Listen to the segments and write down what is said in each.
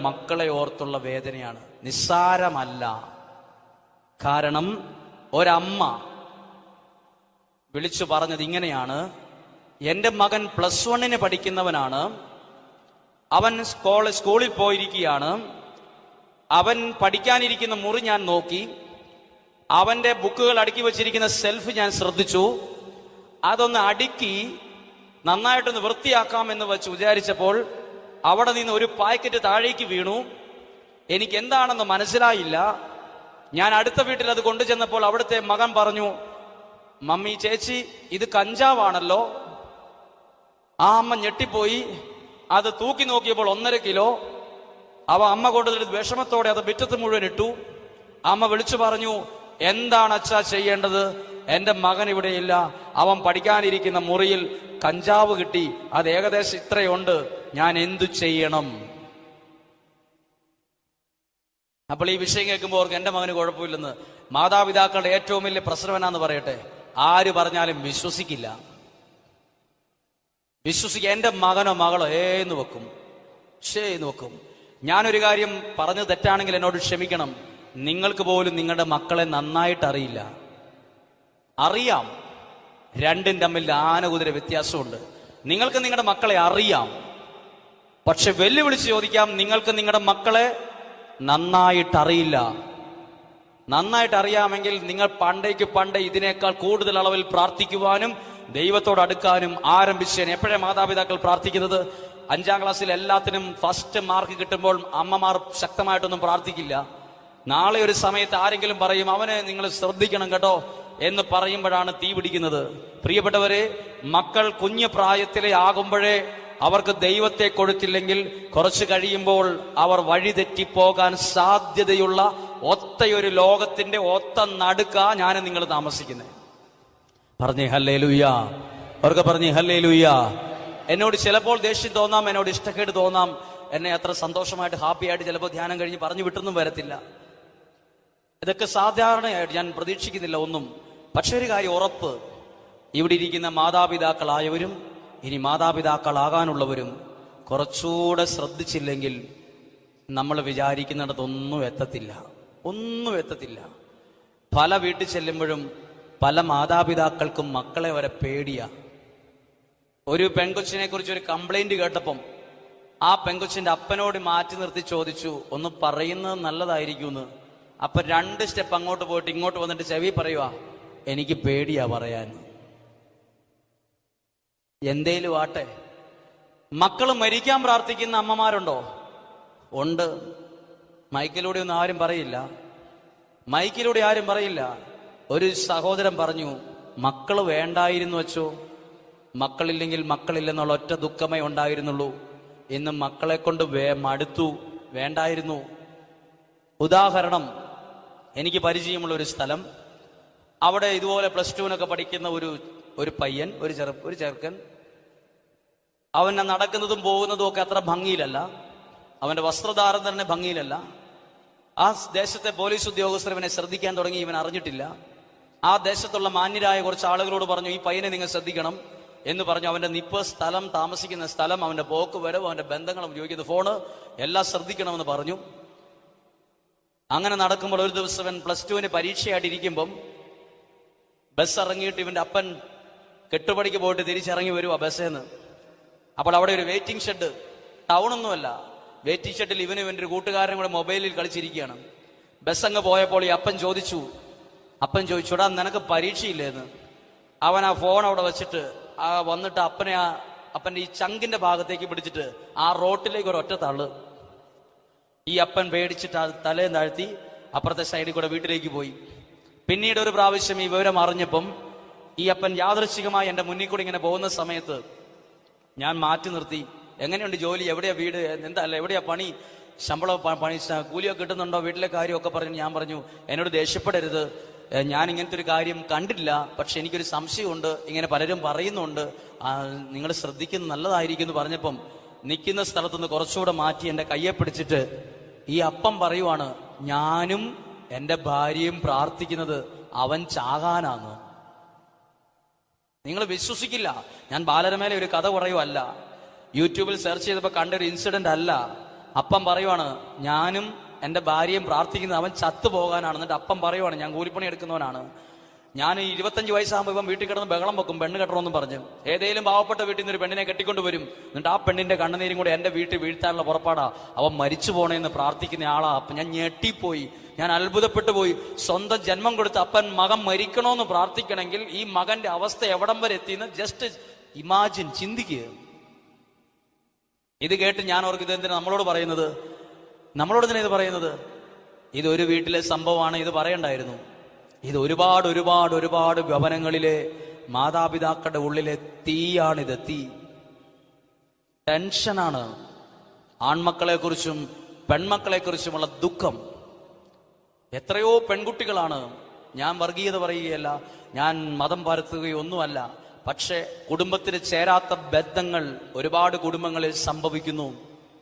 മക്കളെ ഓർത്തുള്ള വേദനയാണ്, നിസ്സാരമല്ല. കാരണം ഒരമ്മ വിളിച്ചു പറഞ്ഞത് ഇങ്ങനെയാണ്: എൻ്റെ മകൻ +1 പഠിക്കുന്നവനാണ്, അവൻ സ്കൂളിൽ പോയിരിക്കുകയാണ്, അവൻ പഠിക്കാനിരിക്കുന്ന മുറി ഞാൻ നോക്കി, അവൻ്റെ ബുക്കുകൾ അടുക്കി വച്ചിരിക്കുന്ന സെൽഫ് ഞാൻ ശ്രദ്ധിച്ചു, അതൊന്ന് അടുക്കി നന്നായിട്ടൊന്ന് വൃത്തിയാക്കാമെന്ന് വെച്ച് വിചാരിച്ചപ്പോൾ അവിടെ നിന്ന് ഒരു പാക്കറ്റ് താഴേക്ക് വീണു. എനിക്ക് എന്താണെന്ന് മനസ്സിലായില്ല. ഞാൻ അടുത്ത വീട്ടിൽ അത് കൊണ്ടുചെന്നപ്പോൾ അവിടുത്തെ മകൻ പറഞ്ഞു, മമ്മി, ചേച്ചി, ഇത് കഞ്ചാവാണല്ലോ. ആ അമ്മ ഞെട്ടിപ്പോയി. അത് തൂക്കി നോക്കിയപ്പോൾ 1.5 കിലോ. അമ്മ കൊണ്ടുവന്നിട്ട് വിഷമത്തോടെ അത് മുറ്റത്ത് മുഴുവൻ ഇട്ടു. അമ്മ വിളിച്ചു പറഞ്ഞു, എന്താണ് അച്ഛാ ചെയ്യേണ്ടത്? എൻ്റെ മകൻ ഇവിടെയില്ല, അവൻ പഠിക്കാനിരിക്കുന്ന മുറിയിൽ കഞ്ചാവ് കിട്ടി, അത് ഏകദേശം ഇത്രയുണ്ട്, ഞാൻ എന്തു ചെയ്യണം? അപ്പോൾ ഈ വിഷയം കേൾക്കുമ്പോൾ അവർക്ക് എൻ്റെ മകന് കുഴപ്പമില്ലെന്ന്. മാതാപിതാക്കളുടെ ഏറ്റവും വലിയ പ്രശ്നമെന്നാന്ന് പറയട്ടെ, ആര് പറഞ്ഞാലും വിശ്വസിക്കില്ല. എൻ്റെ മകനോ മകളോ എന്ന് വെക്കും, എന്ന് വെക്കും. ഞാനൊരു കാര്യം പറഞ്ഞു തെറ്റാണെങ്കിൽ എന്നോട് ക്ഷമിക്കണം. നിങ്ങൾക്ക് പോലും നിങ്ങളുടെ മക്കളെ നന്നായിട്ട് അറിയില്ല. അറിയാം, രണ്ടും തമ്മിൽ ആനകുതിര വ്യത്യാസമുണ്ട്. നിങ്ങൾക്ക് നിങ്ങളുടെ മക്കളെ അറിയാം, പക്ഷെ വെല്ലുവിളിച്ച് ചോദിക്കാം, നിങ്ങൾക്ക് നിങ്ങളുടെ മക്കളെ നന്നായിട്ട് അറിയില്ല. നന്നായിട്ട് അറിയാമെങ്കിൽ നിങ്ങൾ പണ്ടേ ഇതിനേക്കാൾ കൂടുതൽ അളവിൽ പ്രാർത്ഥിക്കുവാനും ദൈവത്തോട് അടുക്കാനും ആരംഭിച്ചേനെ. എപ്പോഴേ മാതാപിതാക്കൾ പ്രാർത്ഥിക്കുന്നത്? 5ാം ക്ലാസ്സിൽ എല്ലാത്തിനും ഫസ്റ്റ് മാർക്ക് കിട്ടുമ്പോൾ അമ്മമാർ ശക്തമായിട്ടൊന്നും പ്രാർത്ഥിക്കില്ല. നാളെ ഒരു സമയത്ത് ആരെങ്കിലും പറയും, അവനെ നിങ്ങൾ ശ്രദ്ധിക്കണം കേട്ടോ എന്ന് പറയുമ്പോഴാണ് തീ പിടിക്കുന്നത്. പ്രിയപ്പെട്ടവരെ, മക്കൾ കുഞ്ഞു പ്രായത്തിലെ ആകുമ്പോഴേ അവർക്ക് ദൈവത്തെ കൊടുത്തില്ലെങ്കിൽ കുറച്ച് കഴിയുമ്പോൾ അവർ വഴിതെറ്റിപ്പോകാൻ സാധ്യതയുള്ള ഒത്തയൊരു ലോകത്തിന്റെ ഒത്ത നടുക്കാ ഞാൻ നിങ്ങൾ താമസിക്കുന്നത്. പറഞ്ഞേ ഹല്ലേലൂയ. അവർക്ക് പറഞ്ഞേ ഹല്ലേലൂയ. എന്നോട് ചിലപ്പോൾ ദേഷ്യം തോന്നാം, എന്നോട് ഇഷ്ടക്കേട് തോന്നാം, എന്നെ അത്ര സന്തോഷമായിട്ട് ഹാപ്പിയായിട്ട് ചിലപ്പോൾ ധ്യാനം കഴിഞ്ഞ് പറഞ്ഞു വിട്ടൊന്നും വരത്തില്ല. ഇതൊക്കെ സാധാരണയായിട്ട് ഞാൻ പ്രതീക്ഷിക്കുന്നില്ല ഒന്നും. പക്ഷെ ഒരു കാര്യം ഉറപ്പ്, ഇവിടെ ഇരിക്കുന്ന മാതാപിതാക്കളായവരും ഇനി മാതാപിതാക്കളാകാനുള്ളവരും കുറച്ചുകൂടെ ശ്രദ്ധിച്ചില്ലെങ്കിൽ നമ്മൾ വിചാരിക്കുന്നിടത്തൊന്നും എത്തത്തില്ല, ഒന്നും എത്തത്തില്ല. പല വീട്ടിൽ ചെല്ലുമ്പോഴും പല മാതാപിതാക്കൾക്കും മക്കളെ വരെ പേടിയാ. ഒരു പെൺകൊച്ചിനെ കുറിച്ച് ഒരു കംപ്ലൈന്റ് കേട്ടപ്പം ആ പെൺകൊച്ചിന്റെ അപ്പനോട് മാറ്റി നിർത്തി ചോദിച്ചു, ഒന്ന് പറയുന്നത് നല്ലതായിരിക്കുമെന്ന്. അപ്പൊ 2 സ്റ്റെപ്പ് അങ്ങോട്ട് പോയിട്ട് ഇങ്ങോട്ട് വന്നിട്ട് ചെവി പറയുക, എനിക്ക് പേടിയാ പറയാൻ. എന്തേലും ആട്ടെ. മക്കള് മരിക്കാൻ പ്രാർത്ഥിക്കുന്ന അമ്മമാരുണ്ടോ? ഉണ്ട്. മൈക്കിലൂടെ ഒന്നും ആരും പറയില്ല, മൈക്കിലൂടെ ആരും പറയില്ല. ഒരു സഹോദരൻ പറഞ്ഞു, മക്കള് വേണ്ടായിരുന്നു വെച്ചോ, മക്കളില്ലെങ്കിൽ മക്കളില്ലെന്നുള്ള ഒറ്റ ദുഃഖമേ ഉണ്ടായിരുന്നുള്ളൂ. ഇന്ന് മക്കളെ കൊണ്ട് മടുത്തു, വേണ്ടായിരുന്നു. ഉദാഹരണം, എനിക്ക് പരിചയമുള്ള ഒരു സ്ഥലം, അവിടെ ഇതുപോലെ +2 പഠിക്കുന്ന ഒരു പയ്യൻ, ഒരു ചെറുക്കൻ. അവൻ നടക്കുന്നതും പോകുന്നതും ഒക്കെ അത്ര ഭംഗിയിലല്ല, അവന്റെ വസ്ത്രധാരം തന്നെ ഭംഗിയിലല്ല. ആ ദേശത്തെ പോലീസ് ഉദ്യോഗസ്ഥർ ഇവനെ ശ്രദ്ധിക്കാൻ തുടങ്ങി, ഇവൻ അറിഞ്ഞിട്ടില്ല. ആ ദേശത്തുള്ള മാന്യരായ കുറച്ച് ആളുകളോട് പറഞ്ഞു, ഈ പയ്യനെ നിങ്ങൾ ശ്രദ്ധിക്കണം എന്ന് പറഞ്ഞു. അവന്റെ നിപ്പ്, സ്ഥലം, താമസിക്കുന്ന സ്ഥലം, അവന്റെ പോക്ക് വരവ്, അവന്റെ ബന്ധങ്ങൾ, ഉപയോഗിക്കുന്ന ഫോണ് എല്ലാം ശ്രദ്ധിക്കണമെന്ന് പറഞ്ഞു. അങ്ങനെ നടക്കുമ്പോൾ ഒരു ദിവസം അവൻ +2 പരീക്ഷയായിട്ടിരിക്കുമ്പം ബസ് ഇറങ്ങിയിട്ട് ഇവന്റെ അപ്പൻ കെട്ടുപടിക്ക് പോയിട്ട് തിരിച്ചിറങ്ങി വരുവാ ബസ്സേന്ന്. അപ്പോൾ അവിടെ ഒരു വെയിറ്റിംഗ് ഷെഡ്, ടൗണൊന്നുമല്ല, വെയിറ്റിംഗ് ഷെഡിൽ ഇവനും ഇവന്റെ ഒരു കൂട്ടുകാരനും കൂടെ മൊബൈലിൽ കളിച്ചിരിക്കുകയാണ്. ബസ് അങ്ങ് പോയപ്പോൾ ഈ അപ്പൻ ചോദിച്ചുടാ, നിനക്ക് പരീക്ഷയില്ലേന്ന്. അവൻ ആ ഫോൺ അവിടെ വെച്ചിട്ട് വന്നിട്ട് അപ്പന്റെ ഈ ചങ്കിന്റെ ഭാഗത്തേക്ക് പിടിച്ചിട്ട് ആ റോട്ടിലേക്ക് ഒരു ഒറ്റ തള്ളു. ഈ അപ്പൻ പേടിച്ചിട്ട് തലയും താഴ്ത്തി അപ്പുറത്തെ സൈഡിൽ കൂടെ വീട്ടിലേക്ക് പോയി. പിന്നീട് ഒരു പ്രാവശ്യം ഈ വിവരം അറിഞ്ഞപ്പം ഈ അപ്പൻ യാദൃശ്ചികമായി എൻ്റെ മുന്നിൽ കൂടി ഇങ്ങനെ പോകുന്ന സമയത്ത് ഞാൻ മാറ്റി നിർത്തി, എങ്ങനെയുണ്ട് ജോലി, എവിടെയാ വീട്, എവിടെയാ പണി, ശമ്പളം, പണി, കൂലിയൊക്കെ കിട്ടുന്നുണ്ടോ, വീട്ടിലെ കാര്യമൊക്കെ പറഞ്ഞു. ഞാൻ പറഞ്ഞു, എന്നോട് ദേഷ്യപ്പെടരുത്, ഞാൻ ഇങ്ങനത്തെ ഒരു കാര്യം കണ്ടില്ല, പക്ഷെ എനിക്കൊരു സംശയമുണ്ട്, ഇങ്ങനെ പലരും പറയുന്നുണ്ട്, നിങ്ങൾ ശ്രദ്ധിക്കുന്നത് നല്ലതായിരിക്കും എന്ന് പറഞ്ഞപ്പം നിൽക്കുന്ന സ്ഥലത്തുനിന്ന് കുറച്ചുകൂടെ മാറ്റി എൻ്റെ കയ്യെ പിടിച്ചിട്ട് ഈ അപ്പം പറയുവാണ്, ഞാനും എൻ്റെ ഭാര്യയും പ്രാർത്ഥിക്കുന്നത് അവൻ ചാകാനാണ്. നിങ്ങൾ വിശ്വസിക്കില്ല, ഞാൻ ബാലരമേലെ ഒരു കഥ പറയുവല്ല, യൂട്യൂബിൽ സെർച്ച് ചെയ്തപ്പോൾ കണ്ടൊരു ഇൻസിഡന്റ് അല്ല. അപ്പം പറയുവാണ് ഞാനും എൻ്റെ ഭാര്യയും പ്രാർത്ഥിക്കുന്നത് അവൻ ചത്തുപോകാനാണ്. എന്നിട്ട് അപ്പം പറയുവാണ് ഞാൻ കൂലിപ്പണി എടുക്കുന്നവനാണ്, ഞാൻ 25 വയസ്സാകുമ്പോൾ ഇവൻ വീട്ടിൽ കിടന്ന് ബഹളം വെക്കും പെണ്ണ് കെട്ടണമെന്നും പറഞ്ഞ്. ഏതെങ്കിലും പാവപ്പെട്ട വീട്ടിൽ നിന്ന് ഒരു പെണ്ണിനെ കെട്ടിക്കൊണ്ട് വരും. എന്നിട്ട് ആ പെണ്ണിന്റെ കണ്ണുനീരും കൂടെ എൻ്റെ വീട്ടിൽ വീഴ്ത്താനുള്ള പുറപ്പാടാ. അവൻ മരിച്ചു പോണേന്ന് പ്രാർത്ഥിക്കുന്ന ആളാ. അപ്പം ഞാൻ ഞെട്ടിപ്പോയി, ഞാൻ അത്ഭുതപ്പെട്ടു പോയി. സ്വന്തം ജന്മം കൊടുത്ത അപ്പൻ മകൻ മരിക്കണമെന്ന് പ്രാർത്ഥിക്കണമെങ്കിൽ ഈ മകന്റെ അവസ്ഥ എവിടം വരെ എത്തിയെന്ന് ജസ്റ്റ് ഇമാജിൻ, ചിന്തിക്കുക. ഇത് കേട്ട് ഞാൻ ഓർക്കും, ഇത് എന്തിനാ നമ്മളോട് പറയുന്നത്? നമ്മളോട് തന്നെ ഇത് പറയുന്നത്? ഇതൊരു വീട്ടിലെ സംഭവമാണ്, ഇത് പറയണ്ടായിരുന്നു. ഇത് ഒരുപാട് ഒരുപാട് ഒരുപാട് ഭവനങ്ങളിലെ മാതാപിതാക്കളുടെ ഉള്ളിലെ തീയാണിത്. തീ, ടെൻഷനാണ്. ആൺമക്കളെ കുറിച്ചും പെൺമക്കളെ കുറിച്ചുമുള്ള ദുഃഖം. എത്രയോ പെൺകുട്ടികളാണ്, ഞാൻ വർഗീയത പറയുകയല്ല, ഞാൻ മതം പരത്തുകയൊന്നുമല്ല, പക്ഷെ കുടുംബത്തിന് ചേരാത്ത ബന്ധങ്ങൾ ഒരുപാട് കുടുംബങ്ങളിൽ സംഭവിക്കുന്നു.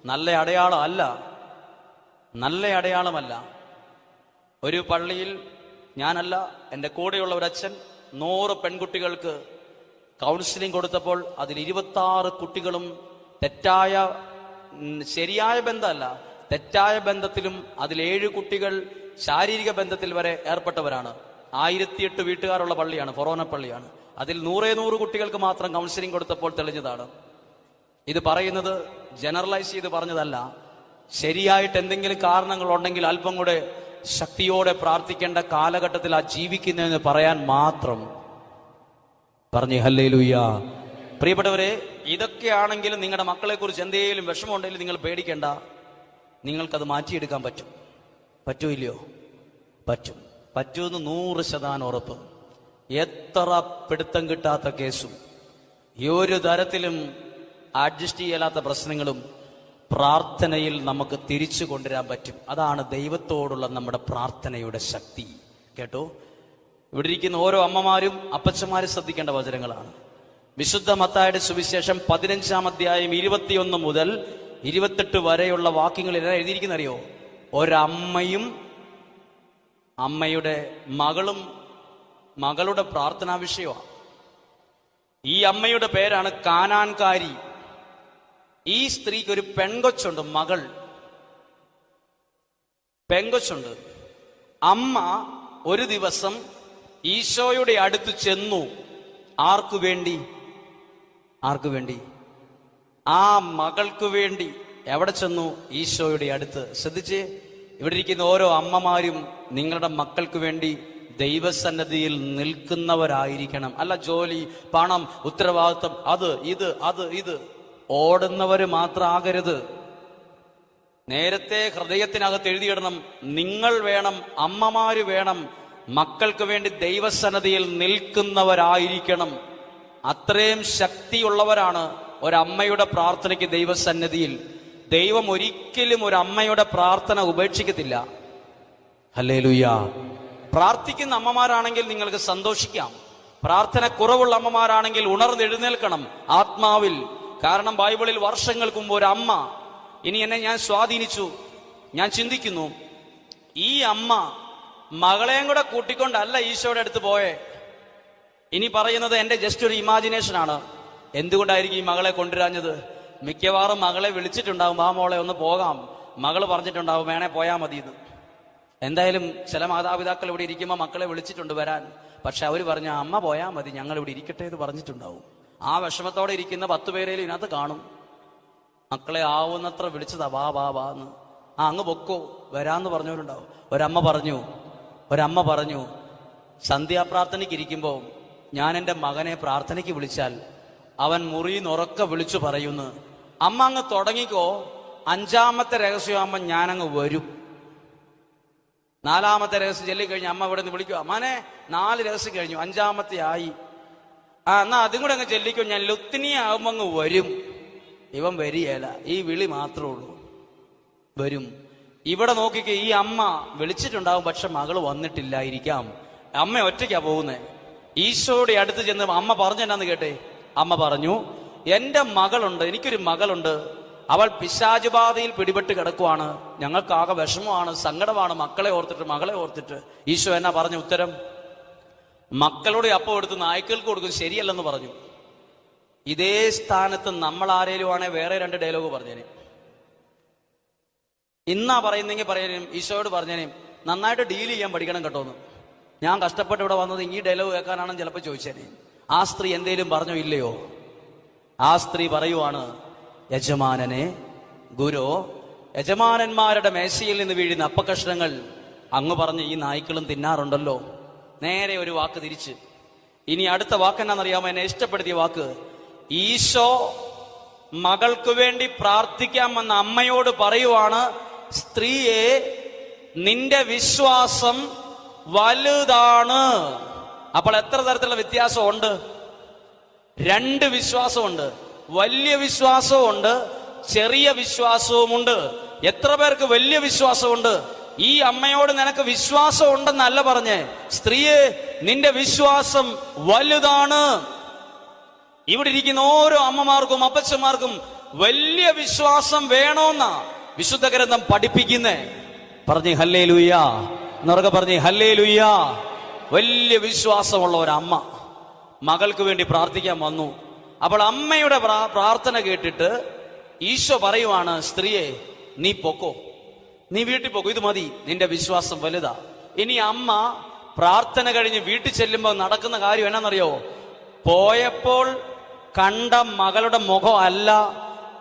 നല്ല അടയാളമല്ല, നല്ല അടയാളമല്ല. ഒരു പള്ളിയിൽ ഞാനല്ല, എൻ്റെ കൂടെയുള്ള ഒരച്ഛൻ 100 പെൺകുട്ടികൾക്ക് കൗൺസിലിംഗ് കൊടുത്തപ്പോൾ അതിൽ 26 കുട്ടികളും ശരിയായ ബന്ധമല്ല, തെറ്റായ ബന്ധത്തിലും അതിൽ 7 കുട്ടികൾ ശാരീരിക ബന്ധത്തിൽ വരെ ഏർപ്പെട്ടവരാണ്. 1008 വീട്ടുകാരുള്ള പള്ളിയാണ്, ഫൊറോന പള്ളിയാണ്. അതിൽ 100 കുട്ടികൾക്ക് മാത്രം കൗൺസിലിംഗ് കൊടുത്തപ്പോൾ തെളിഞ്ഞതാണ്. ഇത് പറയുന്നത് ജനറലൈസ് ചെയ്ത് പറഞ്ഞതല്ല. ശരിയായിട്ട് എന്തെങ്കിലും കാരണങ്ങളുണ്ടെങ്കിൽ അല്പം കൂടെ ശക്തിയോടെ പ്രാർത്ഥിക്കേണ്ട കാലഘട്ടത്തിൽ ആ ജീവിക്കുന്നതെന്ന് പറയാൻ മാത്രം പറഞ്ഞു. ഹല്ലേലൂയ. പ്രിയപ്പെട്ടവരെ, ഇതൊക്കെയാണെങ്കിലും നിങ്ങളുടെ മക്കളെ കുറിച്ച് എന്തെങ്കിലും വിഷമമുണ്ടെങ്കിൽ നിങ്ങൾ പേടിക്കേണ്ട. നിങ്ങൾക്കത് മാറ്റിയെടുക്കാൻ പറ്റും. പറ്റൂല്ലയോ? പറ്റും. പറ്റുമെന്ന് 100% ഉറപ്പ്. എത്ര പിടുത്തം കിട്ടാത്ത കേസും ഈ ഒരു തരത്തിലും അഡ്ജസ്റ്റ് ചെയ്യാത്ത പ്രശ്നങ്ങളും പ്രാർത്ഥനയിൽ നമുക്ക് തിരിച്ചു കൊണ്ടുവരാൻ പറ്റും. അതാണ് ദൈവത്തോടുള്ള നമ്മുടെ പ്രാർത്ഥനയുടെ ശക്തി. കേട്ടോ, ഇവിടെ ഇരിക്കുന്ന ഓരോ അമ്മമാരും അപ്പച്ചമാരും ശ്രദ്ധിക്കേണ്ട വചനങ്ങളാണ്. വിശുദ്ധ മത്തായിയുടെ സുവിശേഷം 15-ാം അധ്യായം 21 മുതൽ 28 വരെയുള്ള വാക്യങ്ങളിൽ എന്താ എഴുതിയിരിക്കുന്ന അറിയോ? ഒരമ്മയും അമ്മയുടെ മകളുടെ പ്രാർത്ഥനാ വിഷയമാണ്. ഈ അമ്മയുടെ പേരാണ് കാനാൻകാരി. ഈ സ്ത്രീക്ക് ഒരു പെൺകൊച്ചുണ്ട്, പെൺകൊച്ചുണ്ട്. അമ്മ ഒരു ദിവസം ഈശോയുടെ അടുത്ത് ചെന്നു. ആർക്കു വേണ്ടി? ആ മകൾക്ക് വേണ്ടി. എവിടെ ചെന്നു? ഈശോയുടെ അടുത്ത്. ശ്രദ്ധിച്ച്, ഇവിടെ ഇരിക്കുന്ന ഓരോ അമ്മമാരും നിങ്ങളുടെ മക്കൾക്ക് വേണ്ടി ദൈവസന്നിധിയിൽ നിൽക്കുന്നവരായിരിക്കണം. അല്ല ജോലി, പണം, ഉത്തരവാദിത്വം, അത് ഇത് ഓടുന്നവര് മാത്രമാകരുത്. നേരത്തെ ഹൃദയത്തിനകത്ത് എഴുതിയിടണം, നിങ്ങൾ വേണം, അമ്മമാര് വേണം, മക്കൾക്ക് വേണ്ടി ദൈവസന്നിധിയിൽ നിൽക്കുന്നവരായിരിക്കണം. അത്രയും ശക്തിയുള്ളവരാണ് ഒരമ്മയുടെ പ്രാർത്ഥനയ്ക്ക് ദൈവസന്നിധിയിൽ. ദൈവം ഒരിക്കലും ഒരു അമ്മയുടെ പ്രാർത്ഥന ഉപേക്ഷിക്കത്തില്ല. ഹല്ലേലൂയ. പ്രാർത്ഥിക്കുന്ന അമ്മമാരാണെങ്കിൽ നിങ്ങൾക്ക് സന്തോഷിക്കാം. പ്രാർത്ഥന കുറവുള്ള അമ്മമാരാണെങ്കിൽ ഉണർന്നെഴുന്നേൽക്കണം ആത്മാവിൽ. കാരണം ബൈബിളിൽ വർഷങ്ങൾക്ക് മുമ്പ് ഒരു അമ്മ, ഇനി എന്നെ ഞാൻ സ്വാധീനിച്ചു, ഞാൻ ചിന്തിക്കുന്നു, ഈ അമ്മ മകളെയും കൂടെ കൂട്ടിക്കൊണ്ടല്ല ഈശോയുടെ അടുത്ത് പോയേ. ഇനി പറയുന്നത് എൻ്റെ ജസ്റ്റ് ഒരു ഇമാജിനേഷനാണ്. എന്തുകൊണ്ടായിരിക്കും ഈ മകളെ കൊണ്ടുവരാഞ്ഞത്? മിക്കവാറും മകളെ വിളിച്ചിട്ടുണ്ടാവും, ആ മോളെ ഒന്ന് പോകാം. മകള് പറഞ്ഞിട്ടുണ്ടാവും വേണേ പോയാ മതി എന്ന്. എന്തായാലും ചില മാതാപിതാക്കൾ ഇവിടെ ഇരിക്കുമ്പോൾ മക്കളെ വിളിച്ചിട്ടുണ്ട് വരാൻ. പക്ഷെ അവർ പറഞ്ഞ അമ്മ പോയാ മതി, ഞങ്ങൾ ഇവിടെ ഇരിക്കട്ടെ എന്ന് പറഞ്ഞിട്ടുണ്ടാവും. ആ വിഷമത്തോടെ ഇരിക്കുന്ന 10 പേരേലും ഇതിനകത്ത് കാണും. മക്കളെ ആവുന്നത്ര വിളിച്ചതാ, വാ എന്ന്. അങ്ങ് പൊക്കോ വരാന്ന് പറഞ്ഞവരുണ്ടാവും. ഒരമ്മ പറഞ്ഞു സന്ധ്യാപ്രാർത്ഥനയ്ക്ക് ഇരിക്കുമ്പോൾ ഞാൻ എൻ്റെ മകനെ പ്രാർത്ഥനയ്ക്ക് വിളിച്ചാൽ അവൻ മുറിയിന്നുറക്കെ വിളിച്ചു പറയുന്നു, അമ്മ അങ്ങ് തുടങ്ങിക്കോ, 5ാമത്തെ രഹസ്യമാകുമ്പോൾ ഞാനങ്ങ് വരും. 4ാമത്തെ രഹസ്യം ചൊല്ലിക്കഴിഞ്ഞ് അമ്മ ഇവിടെ നിന്ന് വിളിക്കുക, അമ്മാനെ 4 രഹസ്യം കഴിഞ്ഞു, 5ാമത്തെ ആയി, എന്നാ അതും കൂടെ അങ്ങ് ചെല്ലിക്കോ, ഞാൻ ലുത്തിനിയാകുമ്പോൾ അങ്ങ് വരും. ഇവൻ വരികയില്ല, ഈ വിളി മാത്രമേ ഉള്ളൂ, വരും. ഇവിടെ നോക്കിക്കോ, ഈ അമ്മ വിളിച്ചിട്ടുണ്ടാവും, പക്ഷെ മകള് വന്നിട്ടില്ലായിരിക്കാം. അമ്മ ഒറ്റയ്ക്കാ പോകുന്നേ. ഈശോയുടെ അടുത്ത് ചെന്ന് അമ്മ പറഞ്ഞു എന്നാന്ന് കേട്ടെ. അമ്മ പറഞ്ഞു, എൻ്റെ മകളുണ്ട്, എനിക്കൊരു മകളുണ്ട്, അവൾ പിശാചുബാധയിൽ പിടിപെട്ട് കിടക്കുവാണ്, ഞങ്ങൾക്കാകെ വിഷമമാണ്, സങ്കടമാണ് മകളെ ഓർത്തിട്ട്. ഈശോ എന്നാ പറഞ്ഞ ഉത്തരം? മക്കളുടെ അപ്പം എടുത്ത് നായ്ക്കൾക്ക് കൊടുക്കും, ശരിയല്ലെന്ന് പറഞ്ഞു. ഇതേ സ്ഥാനത്ത് നമ്മൾ ആരേലും ആണെ വേറെ 2 ഡയലോഗ് പറഞ്ഞേനെ. ഇന്നാ പറയുന്നെങ്കിൽ പറയാനും ഈശോയോട് പറഞ്ഞേനും നന്നായിട്ട് ഡീൽ ചെയ്യാൻ പഠിക്കണം കേട്ടോന്ന്. ഞാൻ കഷ്ടപ്പെട്ട് ഇവിടെ വന്നത് ഈ ഡയലോഗ് കേൾക്കാനാണെന്ന് ചിലപ്പോൾ ചോദിച്ചേനെ. ആ സ്ത്രീ എന്തേലും പറഞ്ഞോ ഇല്ലയോ? ആ സ്ത്രീ പറയുവാണ്, യജമാനനെ ഗുരു, യജമാനന്മാരുടെ മേശയിൽ നിന്ന് വീഴുന്ന അപ്പക്കഷ്ണങ്ങൾ അങ്ങ് പറഞ്ഞ് ഈ നായ്ക്കളും തിന്നാറുണ്ടല്ലോ. നേരെ ഒരു വാക്ക് തിരിച്ച്. ഇനി അടുത്ത വാക്ക് എന്നാണെന്നറിയാമോ? എന്നെ ഇഷ്ടപ്പെടുത്തിയ വാക്ക്, ഈശോ മകൾക്ക് വേണ്ടി പ്രാർത്ഥിക്കാമെന്ന അമ്മയോട് പറയുവാണ്, സ്ത്രീയെ നിന്റെ വിശ്വാസം വലുതാണ്. അപ്പോൾ എത്ര തരത്തിലുള്ള വ്യത്യാസമുണ്ട്? രണ്ട് വിശ്വാസമുണ്ട്. വലിയ വിശ്വാസവുമുണ്ട്, ചെറിയ വിശ്വാസവുമുണ്ട്. എത്ര പേർക്ക് വലിയ വിശ്വാസമുണ്ട്? ഈ അമ്മയോട് നിനക്ക് വിശ്വാസം ഉണ്ടെന്നല്ല പറഞ്ഞേ, സ്ത്രീയെ നിന്റെ വിശ്വാസം വലുതാണ്. ഇവിടെ ഇരിക്കുന്ന ഓരോ അമ്മമാർക്കും അപ്പച്ചന്മാർക്കും വലിയ വിശ്വാസം വേണോന്നാ വിശുദ്ധ ഗ്രന്ഥം പഠിപ്പിക്കുന്നേ. പറഞ്ഞേ ഹല്ലേലൂയാ, എന്നൊക്കെ പറഞ്ഞേ ഹല്ലേലൂയാ. വലിയ വിശ്വാസമുള്ള ഒരമ്മ മകൾക്ക് വേണ്ടി പ്രാർത്ഥിക്കാൻ വന്നു. അപ്പോൾ അമ്മയുടെ പ്രാർത്ഥന കേട്ടിട്ട് ഈശോ പറയുവാണ്, സ്ത്രീയെ നീ പൊക്കോ, നീ വീട്ടിൽ പോക്കോ, ഇത് മതി, നിന്റെ വിശ്വാസം വലുതാ. ഇനി അമ്മ പ്രാർത്ഥന കഴിഞ്ഞ് വീട്ടിൽ ചെല്ലുമ്പോൾ നടക്കുന്ന കാര്യം എന്നാന്നറിയോ? പോയപ്പോൾ കണ്ട മകളുടെ മുഖം അല്ല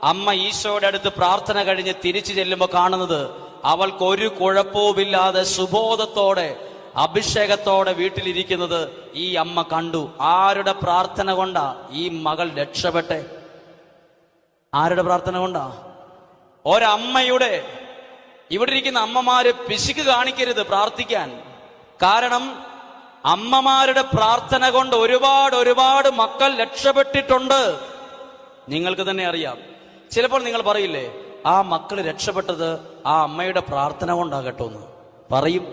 അമ്മ ഈശോയുടെ അടുത്ത് പ്രാർത്ഥന കഴിഞ്ഞ് തിരിച്ചു ചെല്ലുമ്പോൾ കാണുന്നത്. അവൾക്കൊരു കുഴപ്പവുമില്ലാതെ സുബോധത്തോടെ അഭിഷേകത്തോടെ വീട്ടിലിരിക്കുന്നത് ഈ അമ്മ കണ്ടു. ആരുടെ പ്രാർത്ഥന കൊണ്ടാ ഈ മകൾ രക്ഷപ്പെട്ടെ? ആരുടെ പ്രാർത്ഥന കൊണ്ടാ? ഒരമ്മയുടെ. ഇവിടെ ഇരിക്കുന്ന അമ്മമാര് പിശുക്ക് കാണിക്കരുത് പ്രാർത്ഥിക്കാൻ. കാരണം അമ്മമാരുടെ പ്രാർത്ഥന കൊണ്ട് ഒരുപാട് മക്കൾ രക്ഷപ്പെട്ടിട്ടുണ്ട്. നിങ്ങൾക്ക് തന്നെ അറിയാം. ചിലപ്പോൾ നിങ്ങൾ പറയില്ലേ, ആ മക്കൾ രക്ഷപ്പെട്ടത് ആ അമ്മയുടെ പ്രാർത്ഥന കൊണ്ടാകട്ടോ എന്ന് പറയും.